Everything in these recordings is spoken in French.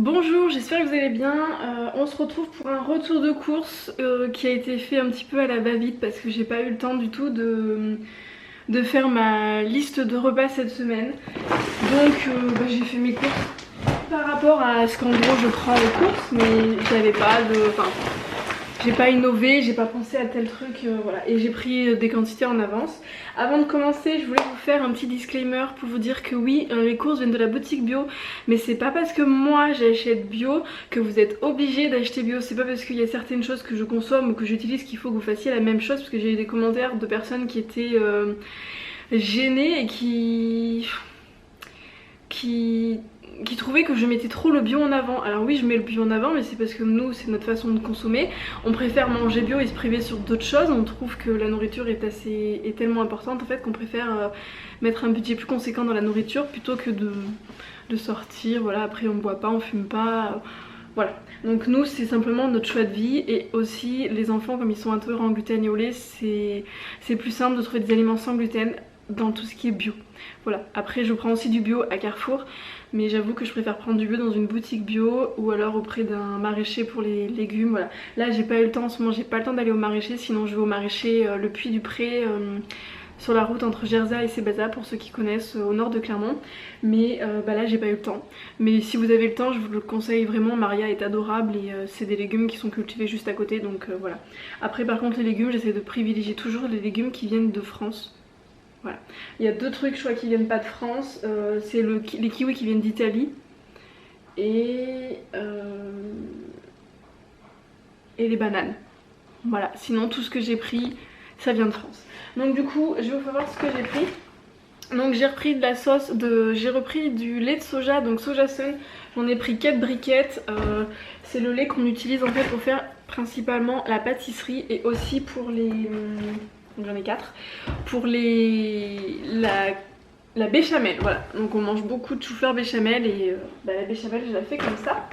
Bonjour, j'espère que vous allez bien. On se retrouve pour un retour de course qui a été fait un petit peu à la va-vite parce que j'ai pas eu le temps du tout de faire ma liste de repas cette semaine. Donc j'ai fait mes courses par rapport à ce qu'en gros je prends aux courses, mais j'avais pas de... Enfin, j'ai pas innové, j'ai pas pensé à tel truc, voilà. Et j'ai pris des quantités en avance. Avant de commencer, je voulais vous faire un petit disclaimer pour vous dire que oui, les courses viennent de la boutique bio, mais c'est pas parce que moi j'achète bio que vous êtes obligé d'acheter bio. C'est pas parce qu'il y a certaines choses que je consomme ou que j'utilise qu'il faut que vous fassiez la même chose, parce que j'ai eu des commentaires de personnes qui étaient gênées et qui trouvait que je mettais trop le bio en avant. Alors oui, je mets le bio en avant, mais c'est parce que nous, c'est notre façon de consommer. On préfère manger bio et se priver sur d'autres choses. On trouve que la nourriture est tellement importante en fait qu'on préfère mettre un budget plus conséquent dans la nourriture plutôt que de sortir. Voilà, après on boit pas, on fume pas. Voilà. Donc nous, c'est simplement notre choix de vie. Et aussi, les enfants, comme ils sont intolérants au gluten et au lait, c'est plus simple de trouver des aliments sans gluten dans tout ce qui est bio. Voilà. Après, je prends aussi du bio à Carrefour, mais j'avoue que je préfère prendre du bio dans une boutique bio ou alors auprès d'un maraîcher pour les légumes. Voilà. Là, j'ai pas eu le temps en ce moment, j'ai pas le temps d'aller au maraîcher, sinon je vais au maraîcher Le Puy du Pré sur la route entre Gerza et Sébaza, pour ceux qui connaissent, au nord de Clermont. Mais là, j'ai pas eu le temps. Mais si vous avez le temps, je vous le conseille vraiment. Maria est adorable et c'est des légumes qui sont cultivés juste à côté, donc voilà. Après, par contre, les légumes, j'essaie de privilégier toujours les légumes qui viennent de France. Voilà. Il y a deux trucs je crois qui viennent pas de France, c'est les kiwis qui viennent d'Italie et les bananes. Voilà, sinon tout ce que j'ai pris ça vient de France. Donc du coup je vais vous faire voir ce que j'ai pris. Donc j'ai repris de la sauce, j'ai repris du lait de soja, donc Soja Sun. J'en ai pris 4 briquettes, c'est le lait qu'on utilise en fait pour faire principalement la pâtisserie et aussi pour les... Donc j'en ai 4 pour la béchamel, voilà. Donc on mange beaucoup de chou-fleur béchamel et la béchamel je la fais comme ça.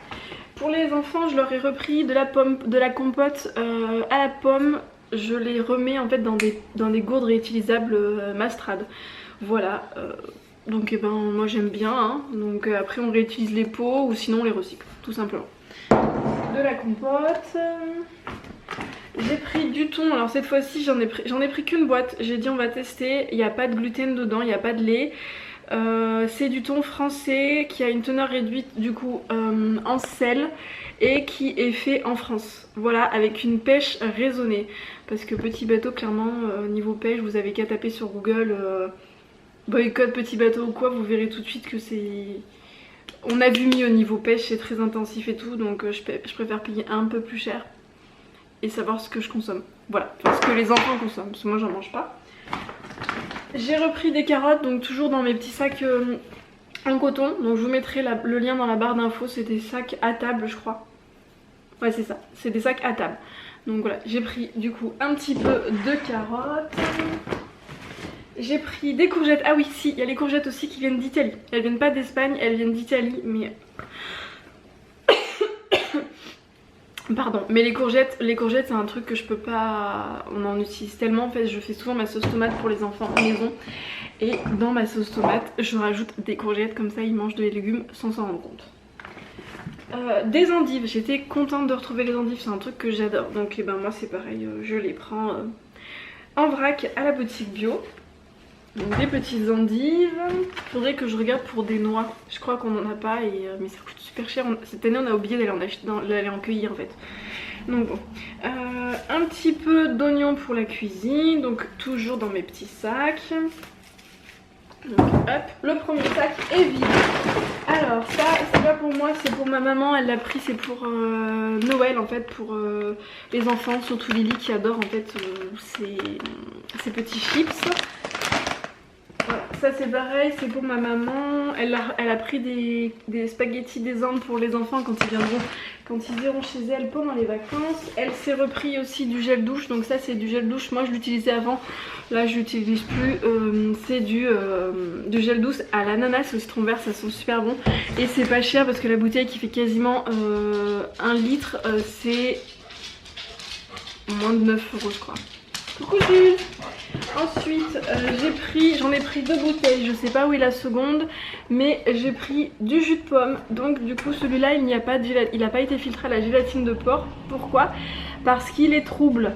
Pour les enfants, je leur ai repris de la compote à la pomme. Je les remets en fait dans des gourdes réutilisables Mastrade. Voilà. Donc moi j'aime bien, hein. Donc après on réutilise les pots ou sinon on les recycle, tout simplement. De la compote. J'ai pris du thon, alors cette fois-ci j'en ai pris qu'une boîte, j'ai dit on va tester, il n'y a pas de gluten dedans, il n'y a pas de lait. C'est du thon français qui a une teneur réduite du coup en sel et qui est fait en France. Voilà, avec une pêche raisonnée. Parce que petit bateau, clairement, niveau pêche, vous avez qu'à taper sur Google boycott petit bateau ou quoi, vous verrez tout de suite que c'est... On a vu mieux niveau pêche, c'est très intensif et tout, donc je préfère payer un peu plus cher et savoir ce que je consomme. Voilà, enfin, ce que les enfants consomment, parce que moi j'en mange pas. J'ai repris des carottes, donc toujours dans mes petits sacs en coton. Donc je vous mettrai le lien dans la barre d'infos, c'est des sacs à table je crois. Ouais c'est ça, c'est des sacs à table. Donc voilà, j'ai pris du coup un petit peu de carottes. J'ai pris des courgettes, ah oui si, il y a les courgettes aussi qui viennent d'Italie. Elles viennent pas d'Espagne, elles viennent d'Italie, mais... Pardon, mais les courgettes c'est un truc que je peux pas... On en utilise tellement en fait, je fais souvent ma sauce tomate pour les enfants à la maison. Et dans ma sauce tomate, je rajoute des courgettes, comme ça ils mangent des légumes sans s'en rendre compte. Des endives, j'étais contente de retrouver les endives, c'est un truc que j'adore. Donc moi c'est pareil, je les prends en vrac à la boutique bio. Donc des petites endives. Faudrait que je regarde pour des noix. Je crois qu'on n'en a pas mais ça coûte super cher. Cette année on a oublié d'aller en cueillir en fait. Donc bon. Un petit peu d'oignon pour la cuisine. Donc toujours dans mes petits sacs. Donc hop, le premier sac est vide. Alors ça c'est pas pour moi, c'est pour ma maman, elle l'a pris, c'est pour Noël en fait, pour les enfants, surtout Lily qui adore en fait ces petits chips. Voilà, ça c'est pareil, c'est pour ma maman. Elle a pris des spaghettis des Andes pour les enfants quand ils iront chez elle pendant les vacances. Elle s'est repris aussi du gel douche, donc ça c'est du gel douche. Moi je l'utilisais avant, là je l'utilise plus. C'est du gel douche à l'ananas au citron vert, ça sent super bon. Et c'est pas cher parce que la bouteille qui fait quasiment 1 litre, c'est moins de 9 € je crois. Coucou Jules. Ensuite j'en ai pris 2 bouteilles, je sais pas où est la seconde, mais j'ai pris du jus de pomme. Donc du coup celui-là il n'a pas été filtré à la gélatine de porc. Pourquoi? Parce qu'il est trouble.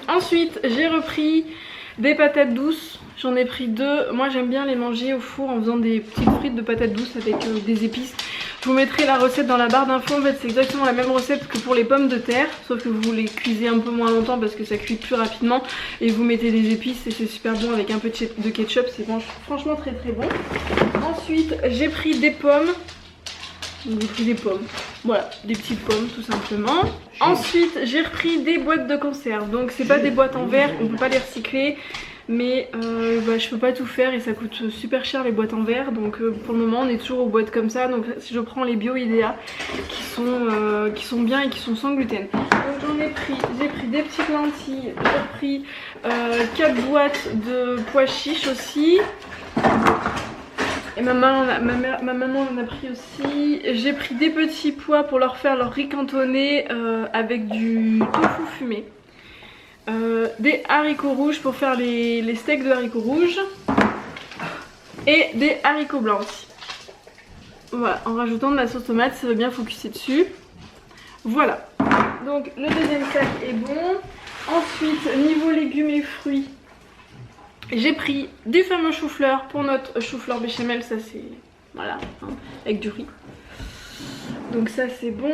Ensuite j'ai repris des patates douces, j'en ai pris 2. Moi j'aime bien les manger au four en faisant des petites frites de patates douces avec des épices. Je vous mettrai la recette dans la barre d'infos. En fait c'est exactement la même recette que pour les pommes de terre, sauf que vous les cuisez un peu moins longtemps parce que ça cuit plus rapidement. Et vous mettez des épices et c'est super bon avec un peu de ketchup, c'est franchement très très bon. Ensuite j'ai pris des pommes. J'ai pris des pommes, voilà, des petites pommes tout simplement. Ensuite j'ai repris des boîtes de conserve. Donc c'est pas des boîtes en verre, on peut pas les recycler. Mais je peux pas tout faire et ça coûte super cher les boîtes en verre. Donc pour le moment on est toujours aux boîtes comme ça. Donc si je prends les Bio Idea qui sont bien et qui sont sans gluten. Donc j'ai pris des petites lentilles. J'ai pris 4 boîtes de pois chiches aussi. Et ma maman en a pris aussi. J'ai pris des petits pois pour leur faire leur riz cantonné avec du tofu fumé. Des haricots rouges pour faire les steaks de haricots rouges. Et des haricots blancs aussi. Voilà, en rajoutant de la sauce tomate, ça va bien focuser dessus. Voilà. Donc le deuxième sac est bon. Ensuite, niveau légumes et fruits, j'ai pris du fameux chou-fleur pour notre chou-fleur béchamel, ça c'est... voilà, hein, avec du riz. Donc ça c'est bon.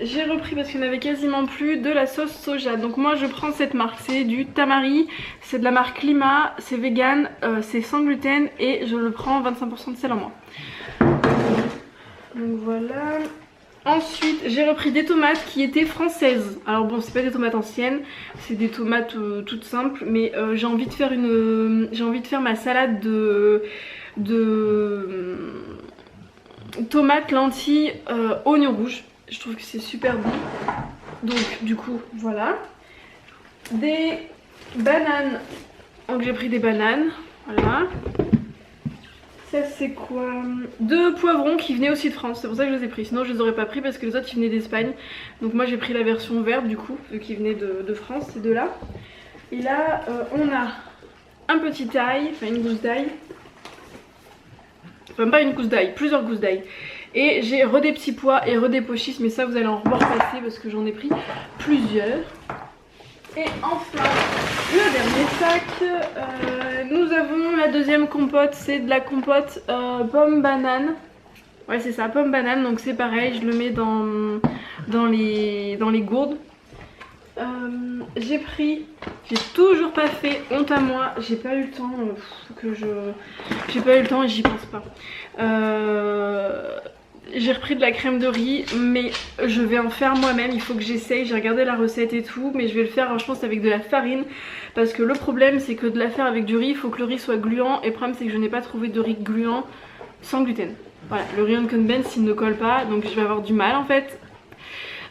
J'ai repris parce qu'il n'y en avait quasiment plus de la sauce soja. Donc moi je prends cette marque, c'est du Tamari. C'est de la marque Climat, c'est vegan, c'est sans gluten et je le prends 25% de sel en moins. Donc voilà. Ensuite j'ai repris des tomates qui étaient françaises. Alors bon c'est pas des tomates anciennes, c'est des tomates toutes simples. Mais j'ai envie de faire ma salade de tomates, lentilles, oignons rouges. Je trouve que c'est super bon. Donc du coup voilà. Des bananes. Donc j'ai pris des bananes. Voilà. Ça c'est quoi? 2 poivrons qui venaient aussi de France. C'est pour ça que je les ai pris. Sinon je les aurais pas pris parce que les autres ils venaient d'Espagne. Donc moi j'ai pris la version verte du coup, vu qu'ils venaient de France, ces deux-là. Et là on a un petit ail, enfin une gousse d'ail. Enfin pas une gousse d'ail, plusieurs gousses d'ail. Et j'ai des petits pois et des pois chiches, mais ça vous allez en revoir passer parce que j'en ai pris plusieurs. Et enfin le dernier sac, nous avons la deuxième compote, c'est de la compote pomme banane. Ouais c'est ça, pomme banane, donc c'est pareil, je le mets dans les gourdes. J'ai toujours pas fait, honte à moi, j'ai pas eu le temps, j'ai pas eu le temps et j'y pense pas. J'ai repris de la crème de riz, mais je vais en faire moi-même, il faut que j'essaye, j'ai regardé la recette et tout, mais je vais le faire je pense avec de la farine, parce que le problème c'est que de la faire avec du riz, il faut que le riz soit gluant, et le problème c'est que je n'ai pas trouvé de riz gluant sans gluten. Voilà, le riz Unconventional il ne colle pas, donc je vais avoir du mal en fait.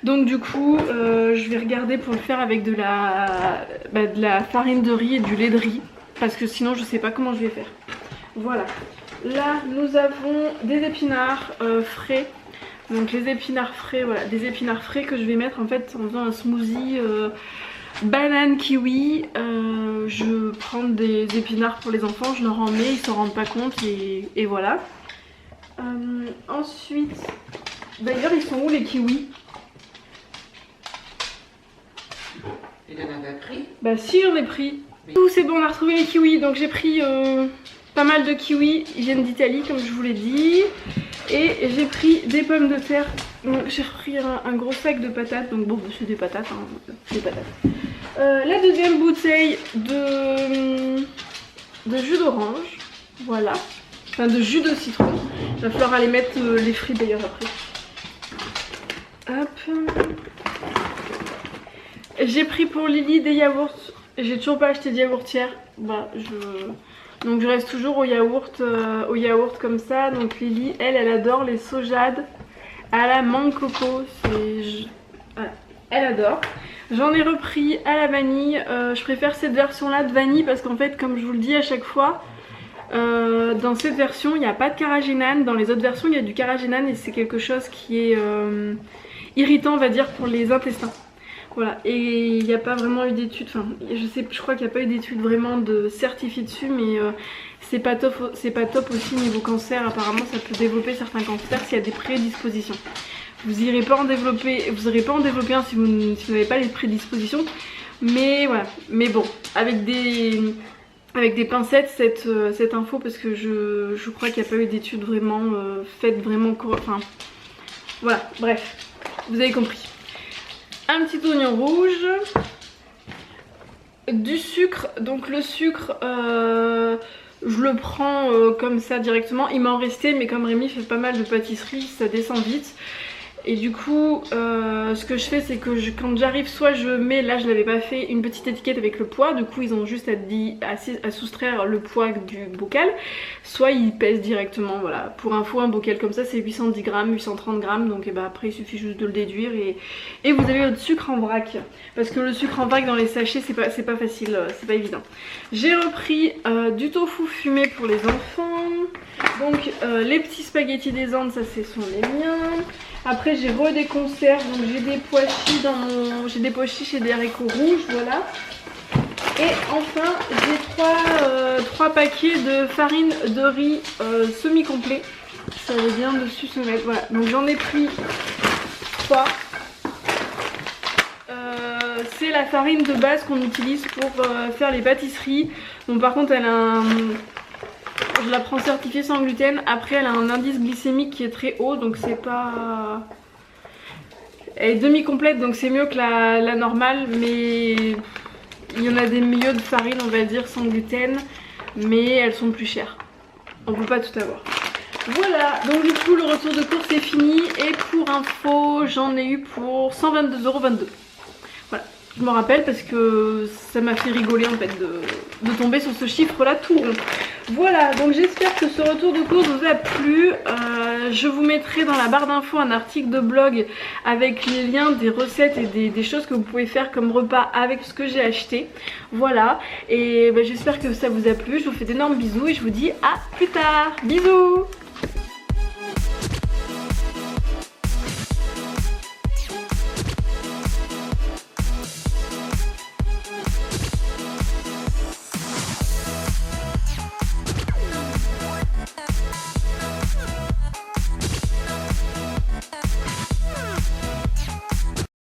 Donc du coup je vais regarder pour le faire avec de la farine de riz et du lait de riz, parce que sinon je sais pas comment je vais faire. Voilà. Là nous avons des épinards frais. Donc les épinards frais, voilà, des épinards frais que je vais mettre en fait en faisant un smoothie banane kiwi. Je prends des épinards pour les enfants, je leur en mets, ils s'en rendent pas compte et voilà. Ensuite, d'ailleurs ils sont où les kiwis? Tu en avais pris? Bah si j'en ai pris. Tout c'est bon, on a retrouvé les kiwis. Donc j'ai pris pas mal de kiwis, ils viennent d'Italie comme je vous l'ai dit. Et j'ai pris des pommes de terre. Donc j'ai repris un gros sac de patates. Donc bon c'est des patates, hein, des patates. La deuxième bouteille de jus d'orange. Voilà. Enfin de jus de citron. Il va falloir aller mettre les fruits d'ailleurs après. Hop. J'ai pris pour Lily des yaourts. J'ai toujours pas acheté de yaourtière. Bah, donc je reste toujours au yaourt comme ça. Donc Lily, elle adore les sojades à la mangue coco. Voilà. Elle adore. J'en ai repris à la vanille. Je préfère cette version là de vanille parce qu'en fait comme je vous le dis à chaque fois, dans cette version il n'y a pas de carragénane. Dans les autres versions il y a du carragénane et c'est quelque chose qui est irritant on va dire pour les intestins. Voilà, et il n'y a pas vraiment eu d'études, enfin je crois qu'il n'y a pas eu d'études vraiment de certifiées dessus, mais c'est pas top aussi niveau cancer. Apparemment ça peut développer certains cancers s'il y a des prédispositions. Vous n'irez pas en développer un si vous n'avez pas les prédispositions, mais voilà. Mais bon, avec des pincettes cette info, parce que je crois qu'il n'y a pas eu d'études vraiment faites vraiment, enfin voilà, bref, vous avez compris. Un petit oignon rouge, du sucre, donc le sucre je le prends comme ça directement, il m'en restait mais comme Rémi fait pas mal de pâtisserie ça descend vite. Et du coup ce que je fais c'est que quand j'arrive, soit je mets, là je l'avais pas fait, une petite étiquette avec le poids, du coup ils ont juste à soustraire le poids du bocal, soit ils pèsent directement. Voilà, pour info un bocal comme ça c'est 810 grammes, 830 grammes, donc après il suffit juste de le déduire et vous avez votre sucre en vrac, parce que le sucre en vrac dans les sachets c'est pas facile, c'est pas évident. J'ai repris du tofu fumé pour les enfants, donc les petits spaghettis des Andes, ça ce sont les miens. Après j'ai des conserves, donc j'ai des pois chiches et des haricots rouges, voilà. Et enfin j'ai 3 paquets de farine de riz semi-complet. Ça vient dessus se mettre, voilà. Donc j'en ai pris 3. C'est la farine de base qu'on utilise pour faire les pâtisseries. Bon par contre elle a je la prends certifiée sans gluten. Après elle a un indice glycémique qui est très haut, donc c'est pas... Elle est demi-complète, donc c'est mieux que la normale, mais il y en a des milieux de farine on va dire sans gluten, mais elles sont plus chères. On peut pas tout avoir. Voilà, donc du coup le retour de course est fini et pour info j'en ai eu pour 122,22 €. Voilà, je me rappelle parce que ça m'a fait rigoler en fait de tomber sur ce chiffre là tout rond. Voilà, donc j'espère que ce retour de course vous a plu. Je vous mettrai dans la barre d'infos un article de blog avec les liens des recettes et des choses que vous pouvez faire comme repas avec ce que j'ai acheté. Voilà, et j'espère que ça vous a plu. Je vous fais d'énormes bisous et je vous dis à plus tard. Bisous.